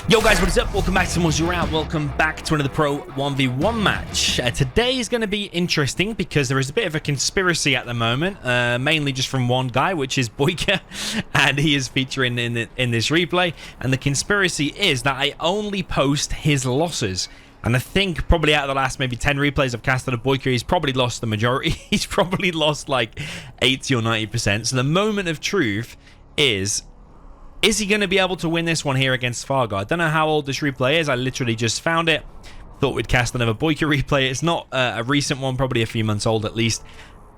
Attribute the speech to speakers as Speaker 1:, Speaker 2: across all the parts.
Speaker 1: Yo guys, what is up? Welcome back to more Zero. Welcome back to another Pro 1v1 match. Today is going to be interesting because there is a bit of a conspiracy at the moment, mainly just from one guy, which is BoYcaH, and he is featuring in this replay. And the conspiracy is that I only post his losses. And I think probably out of the last maybe 10 replays I've casted of BoYcaH, he's probably lost the majority. He's probably lost like 80 or 90%. So the moment of truth is he going to be able to win this one here against Fargo? I don't know how old this replay is. I literally just found it. Thought we'd cast another BoYcaH replay. It's not a recent one, probably a few months old at least.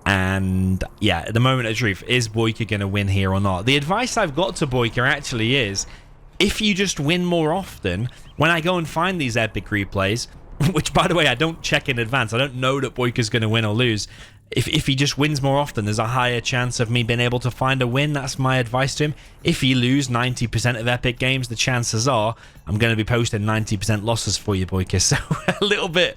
Speaker 1: And yeah, at the moment of truth, is BoYcaH going to win here or not? The advice I've got to BoYcaH actually is, if you just win more often, when I go and find these epic replays, which by the way, I don't check in advance. I don't know that BoYcaH's going to win or lose. If he just wins more often, there's a higher chance of me being able to find a win. That's my advice to him. If you lose 90% of epic games, the chances are I'm going to be posting 90% losses for you, BoYcaH. So a little bit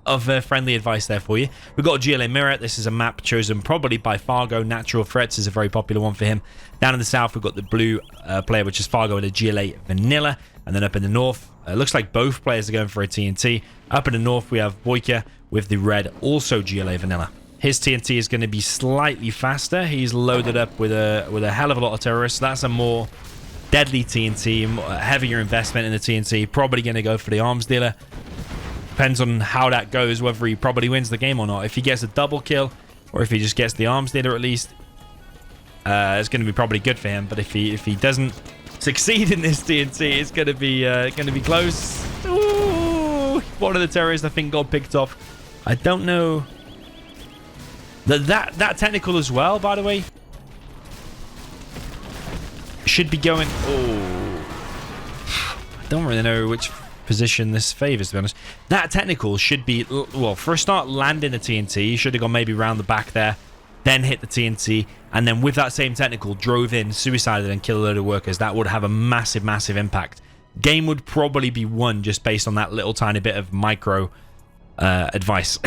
Speaker 1: of friendly advice there for you. We've got a GLA mirror. This is a map chosen probably by Fargo. Natural Threats is a very popular one for him. Down in the south, we've got the blue player, which is Fargo with a GLA vanilla. And then up in the north, looks like both players are going for a TNT. Up in the north, we have BoYcaH with the red, also GLA vanilla. His TNT is going to be slightly faster. He's loaded up with a hell of a lot of terrorists. That's a more deadly TNT, heavier investment in the TNT. Probably going to go for the arms dealer. Depends on how that goes, whether he probably wins the game or not. If he gets a double kill, or if he just gets the arms dealer at least, it's going to be probably good for him. But if he doesn't succeed in this TNT, it's going to be close. Ooh, one of the terrorists I think got picked off. I don't know. That technical as well, by the way, should be going. Oh, I don't really know which position this favors, to be honest. That technical should be, well, for a start, landing the TNT. Should have gone maybe round the back there, then hit the TNT, and then with that same technical, drove in, suicided, and killed a load of workers. That would have a massive, massive impact. Game would probably be won just based on that little tiny bit of micro advice.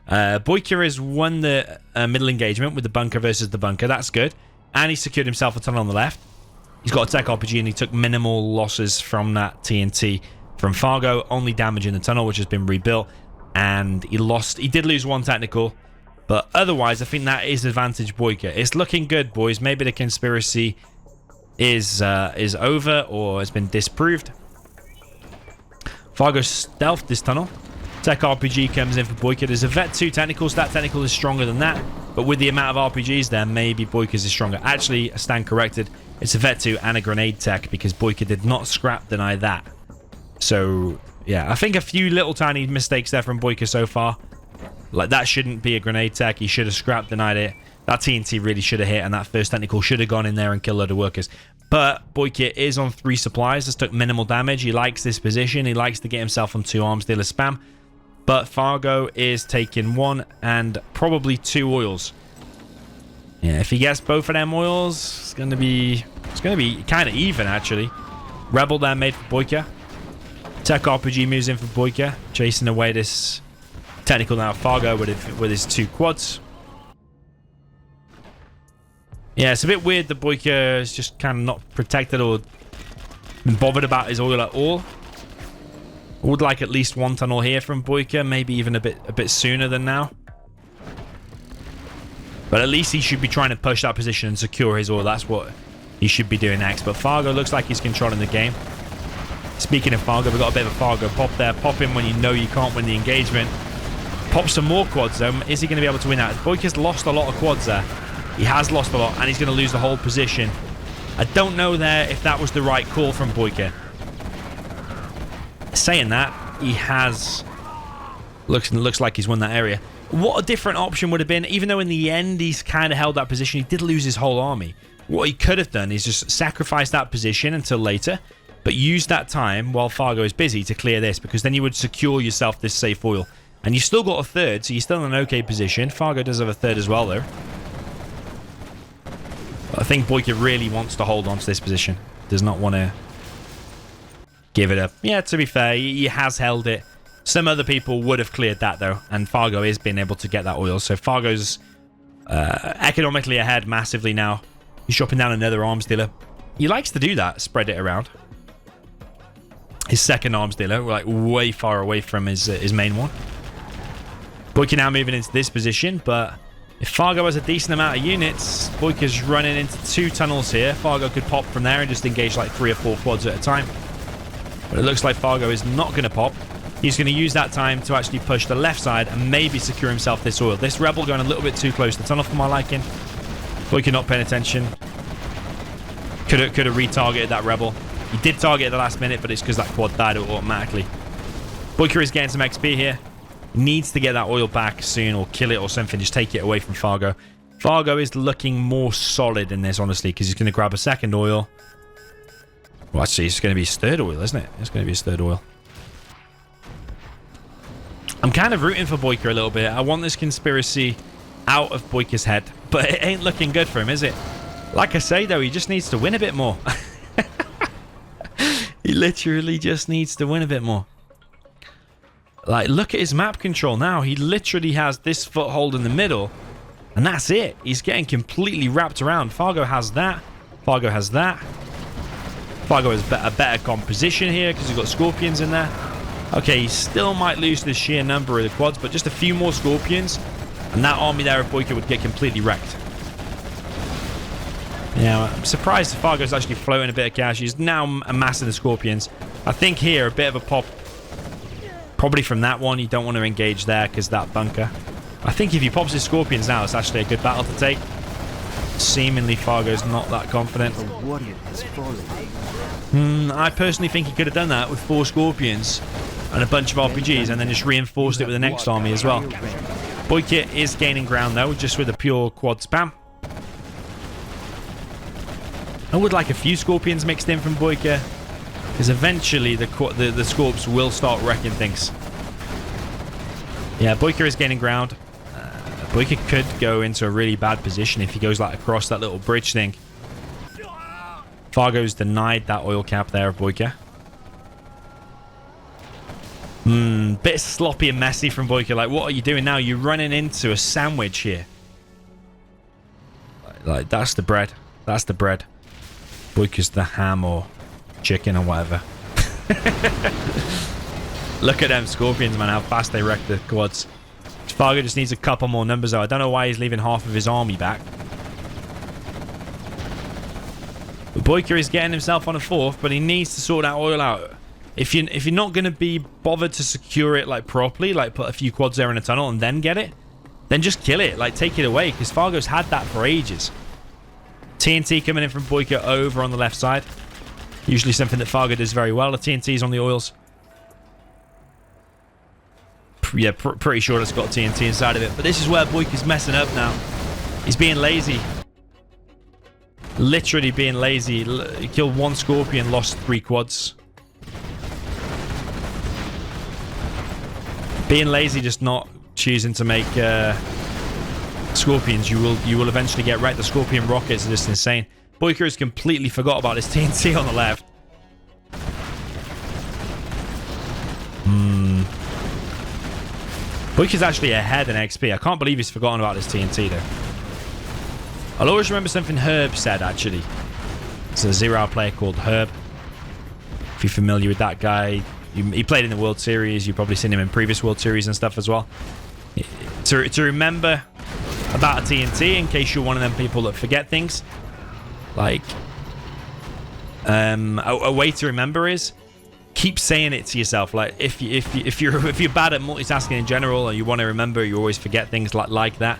Speaker 1: BoYcaH has won the middle engagement with the bunker versus the bunker. That's good. And he secured himself a tunnel on the left. He's got a tech RPG and he took minimal losses from that TNT from Fargo. Only damage in the tunnel, which has been rebuilt. And he did lose one technical. But otherwise, I think that is advantage BoYcaH. It's looking good, boys. Maybe the conspiracy is over or has been disproved. Fargo stealthed this tunnel. Tech RPG comes in for BoYcaH. There's a Vet 2 technical, so that technical is stronger than that. But with the amount of RPGs there, maybe BoYcaH's is stronger. Actually, I stand corrected. It's a Vet 2 and a grenade tech because BoYcaH did not scrap deny that. So, yeah, I think a few little tiny mistakes there from BoYcaH so far. Like, that shouldn't be a grenade tech. He should have scrapped denied it. That TNT really should have hit, and that first technical should have gone in there and killed a load of workers. But BoYcaH is on 3 supplies. Just took minimal damage. He likes this position. He likes to get himself on 2 arms dealer spam. But Fargo is taking 1 and probably 2 oils. Yeah, if he gets both of them oils, it's gonna be kind of even actually. Rebel there made for BoYcaH. Tech RPG moves in for BoYcaH, chasing away this technical now. Fargo with his 2 quads. Yeah, it's a bit weird that BoYcaH is just kind of not protected or been bothered about his oil at all. I would like at least 1 tunnel here from BoYcaH, maybe even a bit sooner than now. But at least he should be trying to push that position and secure his oil. That's what he should be doing next. But Fargo looks like he's controlling the game. Speaking of Fargo, we've got a bit of a Fargo pop there. Pop him when you know you can't win the engagement. Pop some more quads though. Is he going to be able to win that? BoYcaH's lost a lot of quads there. He has lost a lot and he's going to lose the whole position. I don't know there if that was the right call from BoYcaH. Saying that, he has looks like he's won that area. What a different option would have been, even though in the end he's kind of held that position. He did lose his whole army. What he could have done is just sacrifice that position until later, but use that time while Fargo is busy to clear this, because then you would secure yourself this safe oil. And you still got a 3rd, so you're still in an okay position. Fargo does have a 3rd as well though. But I think BoYcaH really wants to hold on to this position. Does not want to give it up. Yeah, to be fair, he has held it. Some other people would have cleared that, though, and Fargo is being able to get that oil. So Fargo's economically ahead massively now. He's dropping down another arms dealer. He likes to do that, spread it around. his second arms dealer. We're like way far away from his main one. BoYcaH now moving into this position, but if Fargo has a decent amount of units, BoYcaH's running into 2 tunnels here. Fargo could pop from there and just engage like 3 or 4 quads at a time. But it looks like Fargo is not going to pop. He's going to use that time to actually push the left side and maybe secure himself this oil. This rebel going a little bit too close to the tunnel for my liking. BoYcaH not paying attention. Could have retargeted that rebel. He did target at the last minute, but it's because that quad died automatically. BoYcaH is getting some XP here. Needs to get that oil back soon or kill it or something. Just take it away from Fargo. Fargo is looking more solid in this, honestly, because he's going to grab a second oil. Well, actually, it's going to be his third oil, isn't it? It's going to be his third oil. I'm kind of rooting for BoYcaH a little bit. I want this conspiracy out of BoYcaH's head, but it ain't looking good for him, is it? Like I say, though, he just needs to win a bit more. He literally just needs to win a bit more. Like, look at his map control now. He literally has this foothold in the middle, and that's it. He's getting completely wrapped around. Fargo has that. Fargo has that. Fargo has a better composition here because he's got scorpions in there. Okay, he still might lose the sheer number of the quads, but just a few more scorpions, and that army there of BoYcaH would get completely wrecked. Yeah, I'm surprised Fargo's actually floating a bit of cash. He's now amassing the scorpions. I think here, a bit of a pop. Probably from that one. You don't want to engage there because that bunker. I think if he pops his scorpions now, it's actually a good battle to take. Seemingly, Fargo's not that confident. I personally think he could have done that with 4 scorpions and a bunch of RPGs and then just reinforced it with the next army as well. BoYcaH is gaining ground, though, just with a pure quad spam. I would like a few scorpions mixed in from BoYcaH, because eventually the scorps will start wrecking things. Yeah, BoYcaH is gaining ground. BoYcaH could go into a really bad position if he goes like across that little bridge thing. Fargo's denied that oil cap there of BoYcaH. Bit sloppy and messy from BoYcaH. Like, what are you doing now? You're running into a sandwich here. Like, that's the bread. That's the bread. BoYcaH's the ham or chicken or whatever. Look at them scorpions, man, how fast they wreck the quads. Fargo just needs a couple more numbers, though. I don't know why he's leaving half of his army back. But BoYcaH is getting himself on a 4th, but he needs to sort that oil out. If you're not going to be bothered to secure it like properly, like put a few quads there in a tunnel and then get it, then just kill it, like take it away, because Fargo's had that for ages. TNT coming in from BoYcaH over on the left side. Usually something that Fargo does very well. The TNT's on the oils. Yeah, pretty sure it's got TNT inside of it. But this is where BoYcaH's messing up now. He's being lazy. Literally being lazy. He killed 1 scorpion, lost 3 quads. Being lazy, just not choosing to make scorpions. You will eventually get wrecked. The scorpion rockets are just insane. BoYcaH has completely forgot about his TNT on the left. BoYcaH's actually ahead in XP. I can't believe he's forgotten about his TNT, though. I'll always remember something Herb said, actually. It's a 0 player called Herb. If you're familiar with that guy, he played in the World Series. You've probably seen him in previous World Series and stuff as well. To remember about a TNT, in case you're one of them people that forget things, like, a way to remember is keep saying it to yourself. Like, if you're bad at multitasking in general, or you want to remember, you always forget things like that.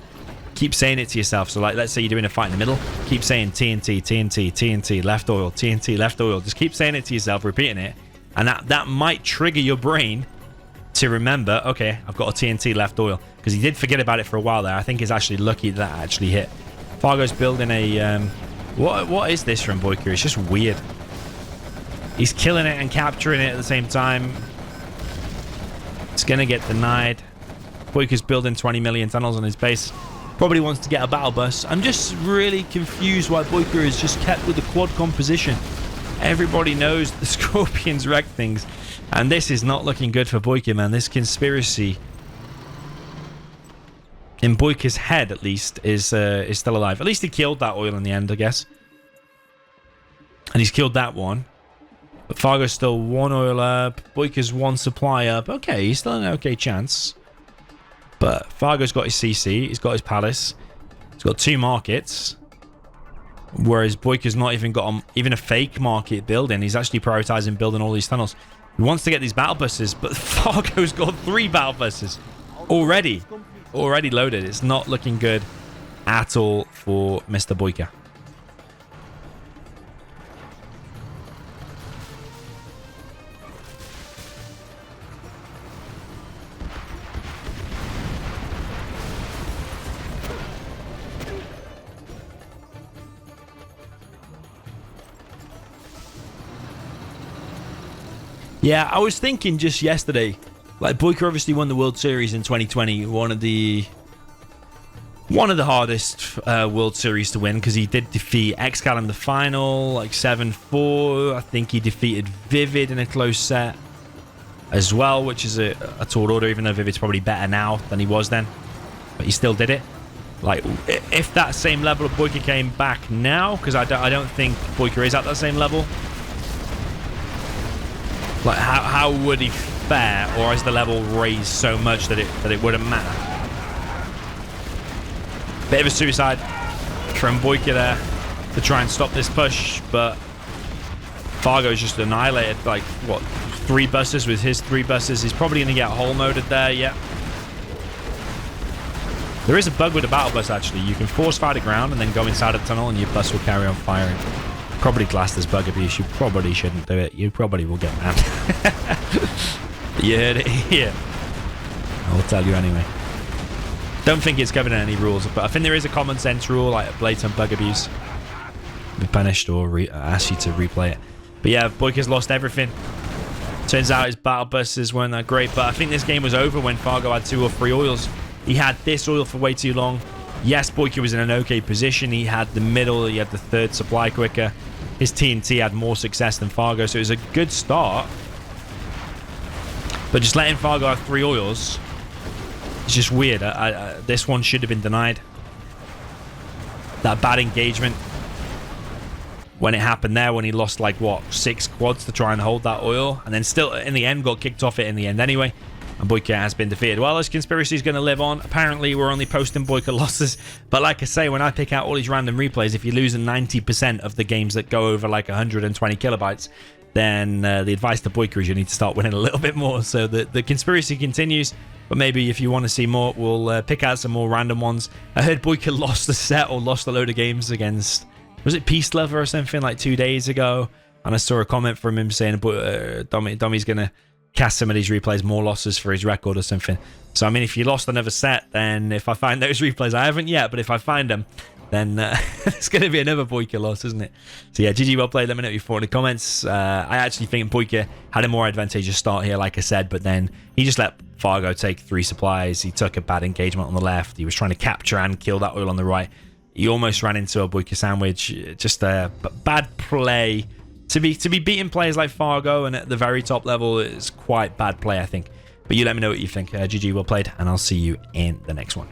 Speaker 1: Keep saying it to yourself. So, like, let's say you're doing a fight in the middle. Keep saying TNT, TNT, TNT, left oil, TNT, left oil. Just keep saying it to yourself, repeating it, and that might trigger your brain to remember. Okay, I've got a TNT left oil, because he did forget about it for a while there. I think it's actually lucky that actually hit. Fargo's building a what is this from BoYcaH? It's just weird. He's killing it and capturing it at the same time. It's gonna get denied. BoYcaH's building 20 million tunnels on his base. Probably wants to get a battle bus. I'm just really confused why BoYcaH is just kept with the quad composition. Everybody knows the scorpions wreck things, and this is not looking good for BoYcaH, man. This conspiracy, in BoYcaH's head at least, is still alive. At least he killed that oil in the end, I guess. And he's killed that one. But Fargo's still 1 oil up. BoYkaH's 1 supply up. Okay, he's still an okay chance. But Fargo's got his CC. He's got his palace. He's got 2 markets. Whereas BoYkaH's not even got even a fake market building. He's actually prioritizing building all these tunnels. He wants to get these battle buses, but Fargo's got 3 battle buses already loaded. It's not looking good at all for Mr. BoYkaH. Yeah, I was thinking just yesterday, like BoYkaH obviously won the World Series in 2020, one of the hardest World Series to win, because he did defeat Excal in the final, like 7-4. I think he defeated Vivid in a close set as well, which is a tall order, even though Vivid's probably better now than he was then. But he still did it. Like, if that same level of BoYkaH came back now, because I don't think BoYkaH is at that same level. Like, how would he fare? Or is the level raised so much that it wouldn't matter? Bit of a suicide from BoYkaH there to try and stop this push, but Fargo's just annihilated, like, what, 3 buses with his 3 buses. He's probably going to get hole moded there, yeah. There is a bug with the battle bus, actually. You can force fire to ground and then go inside a tunnel and your bus will carry on firing. Probably classed as bug abuse. You probably shouldn't do it. You probably will get banned. You heard it here. I'll tell you anyway. Don't think it's covered in any rules, but I think there is a common sense rule, like blatant bug abuse. Be punished or ask you to replay it. But yeah, BoYkaH's lost everything. Turns out his battle buses weren't that great, but I think this game was over when Fargo had 2 or 3 oils. He had this oil for way too long. Yes, BoYkaH was in an okay position. He had the middle, he had the 3rd supply quicker. His TNT had more success than Fargo, so it was a good start. But just letting Fargo have 3 oils, it's just weird. This one should have been denied. That bad engagement when it happened there, when he lost like, what, 6 quads to try and hold that oil, and then still in the end got kicked off it in the end anyway. And BoYkaH has been defeated. Well, this conspiracy is going to live on. Apparently, we're only posting BoYkaH losses. But like I say, when I pick out all these random replays, if you're losing 90% of the games that go over like 120 kilobytes, then the advice to BoYkaH is you need to start winning a little bit more. So the conspiracy continues. But maybe if you want to see more, we'll pick out some more random ones. I heard BoYkaH lost the set or lost a load of games against, was it Peace Lover or something, like 2 days ago? And I saw a comment from him saying Domi's going to cast some of these replays, more losses for his record or something. So, I mean, if you lost another set, then if I find those replays, I haven't yet, but if I find them, then it's going to be another BoYkaH loss, isn't it? So, yeah, GG, well played. Let me know what you thought in the comments. I actually think BoYkaH had a more advantageous start here, like I said, but then he just let Fargo take 3 supplies. He took a bad engagement on the left. He was trying to capture and kill that oil on the right. He almost ran into a BoYkaH sandwich. Just a bad play. To be beating players like Fargo and at the very top level is quite bad play, I think. But you let me know what you think. GG, well played, and I'll see you in the next one.